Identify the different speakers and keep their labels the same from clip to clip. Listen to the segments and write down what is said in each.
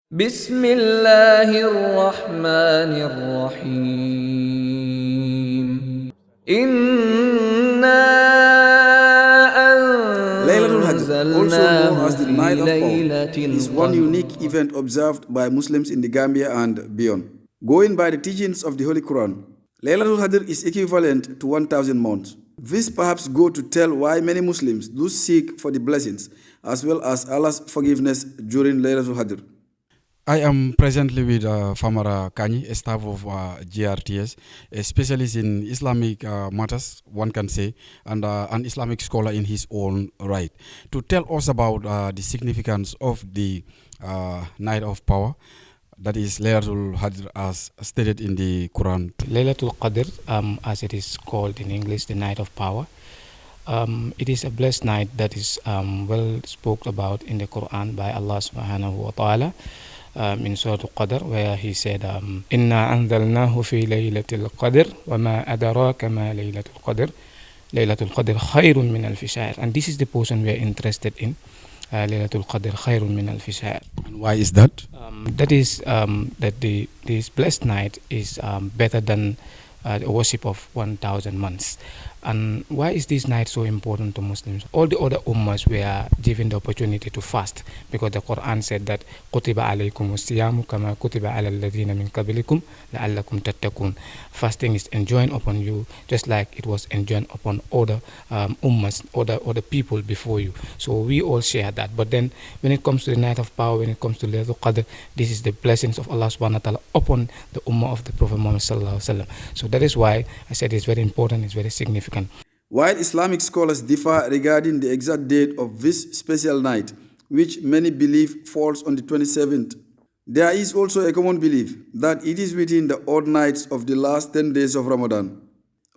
Speaker 1: بسم الله الرحمن الرحيم إنا
Speaker 2: Lailatul Hadr, also known
Speaker 1: أنزلناه
Speaker 2: as the Night
Speaker 1: في
Speaker 2: of Power,
Speaker 1: ليلة
Speaker 2: is one
Speaker 1: القدر.
Speaker 2: unique event observed by Muslims in the Gambia and beyond. Going by the teachings of the Holy Quran, Lailatul Hadr is equivalent to 1,000 months. This perhaps go to tell why many Muslims do seek for the blessings as well as Allah's forgiveness during Lailatul Hadr.
Speaker 3: I am presently with Famara Kanyi, a staff of GRTS, a specialist in Islamic matters, one can say, and an Islamic scholar in his own right, to tell us about the significance of the Night of Power, that is Laylatul Hadr, as stated in the Quran.
Speaker 4: Lailatul Qadr, as it is called in English, the night of power. It is a blessed night that is well spoken about in the Quran by Allah subhanahu wa ta'ala in Surah Al-Qadr, where he said, Inna anzalnahu fi laylatil qadr wa ma adraka ma laylatul qadr. Laylatul Qadr khayrun min alfi shahr. And this is the portion we are interested in. Laylatul Qadr khayrun min alfi shahr.
Speaker 3: And why is that?
Speaker 4: That is that this blessed night is better than the worship of 1,000 months. And why is this night so important to Muslims? All the other ummahs were given the opportunity to fast, because the Quran said that kutiba alaykum as-siyamu kama kutiba ala alladhina min qablikum la'allakum tattaqun. Fasting is enjoined upon you just like it was enjoined upon other ummahs, other people before you. So we all share that. But then when it comes to the night of power, when it comes to Laylatul Qadr, this is the blessings of Allah subhanahu wa ta'ala upon the ummah of the Prophet Muhammad sallallahu alaihi wasallam. So that is why I said it's very important, it's very significant.
Speaker 2: While Islamic scholars differ regarding the exact date of this special night, which many believe falls on the 27th, there is also a common belief that it is within the odd nights of the last 10 days of Ramadan.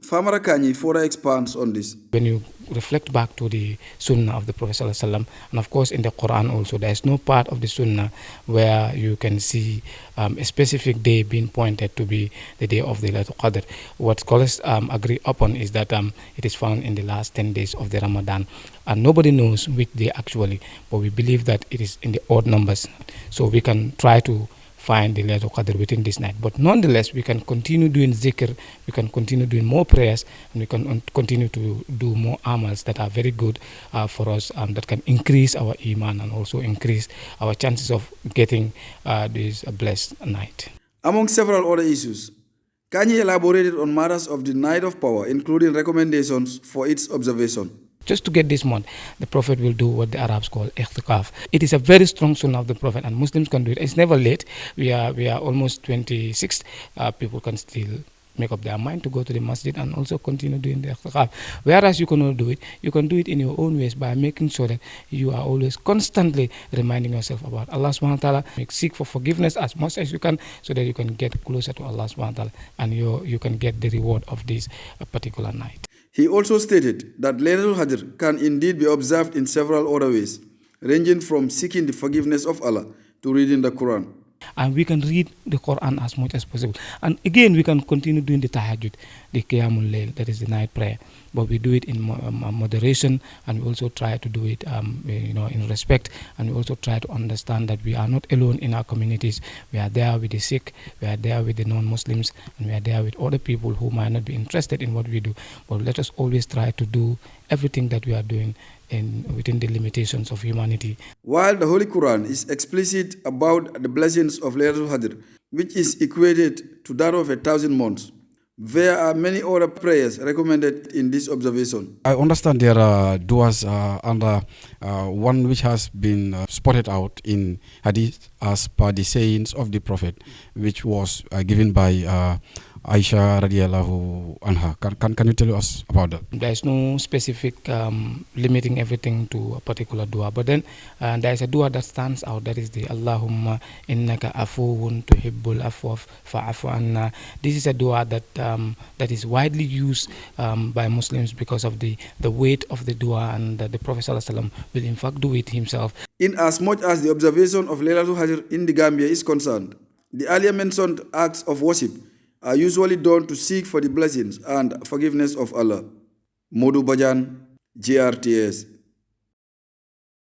Speaker 2: Famara Kanyi further expands on this.
Speaker 4: When you reflect back to the Sunnah of the Prophet ﷺ, and of course in the Quran also, there is no part of the Sunnah where you can see a specific day being pointed to be the day of the Lailatul Qadr. What scholars agree upon is that it is found in the last 10 days of the Ramadan, and nobody knows which day actually, but we believe that it is in the odd numbers, so we can try to find the Laylatul Qadr within this night. But nonetheless, we can continue doing zikr, we can continue doing more prayers, and we can continue to do more amals that are very good for us, that can increase our iman and also increase our chances of getting this blessed night.
Speaker 2: Among several other issues, Kanye elaborated on matters of the Night of Power, including recommendations for its observation.
Speaker 4: Just to get this month, the Prophet will do what the Arabs call ikhtikaf. It is a very strong sunnah of the Prophet, and Muslims can do it. It's never late. We are almost 26. People can still make up their mind to go to the masjid and also continue doing the ikhtikaf. Whereas you cannot do it, you can do it in your own ways by making sure that you are always constantly reminding yourself about Allah subhanahu wa ta'ala. Seek for forgiveness as much as you can, so that you can get closer to Allah subhanahu wa ta'ala, and you can get the reward of this particular night.
Speaker 2: He also stated that Laylatul Hadr can indeed be observed in several other ways, ranging from seeking the forgiveness of Allah to reading the Quran.
Speaker 4: And we can read the Quran as much as possible. And again, we can continue doing the tahajjud, the qiyamul layl, that is the night prayer. But we do it in moderation, and we also try to do it in respect, and we also try to understand that we are not alone in our communities. We are there with the sick, we are there with the non-Muslims, and we are there with other people who might not be interested in what we do. But let us always try to do everything that we are doing within the limitations of humanity.
Speaker 2: While the Holy Quran is explicit about the blessings of Laylatul Hadr, which is equated to that of 1,000 months, there are many other prayers recommended in this observation.
Speaker 3: I understand there are duas and one which has been spotted out in Hadith as per the sayings of the Prophet, which was given by Aisha radiallahu anha. Can you tell us about that?
Speaker 4: There is no specific limiting everything to a particular dua, but then there is a dua that stands out, that is the Allahumma innaka afuwun tuhibbul afwa fa'afu anna. This is a dua that is widely used by Muslims because of the weight of the dua, and the Prophet sallallahu alaihi wasallam will in fact do it himself.
Speaker 2: In as much as the observation of Laylatul Hadr in the Gambia is concerned, the earlier mentioned acts of worship are usually done to seek for the blessings and forgiveness of Allah. Modu Bajan, GRTS.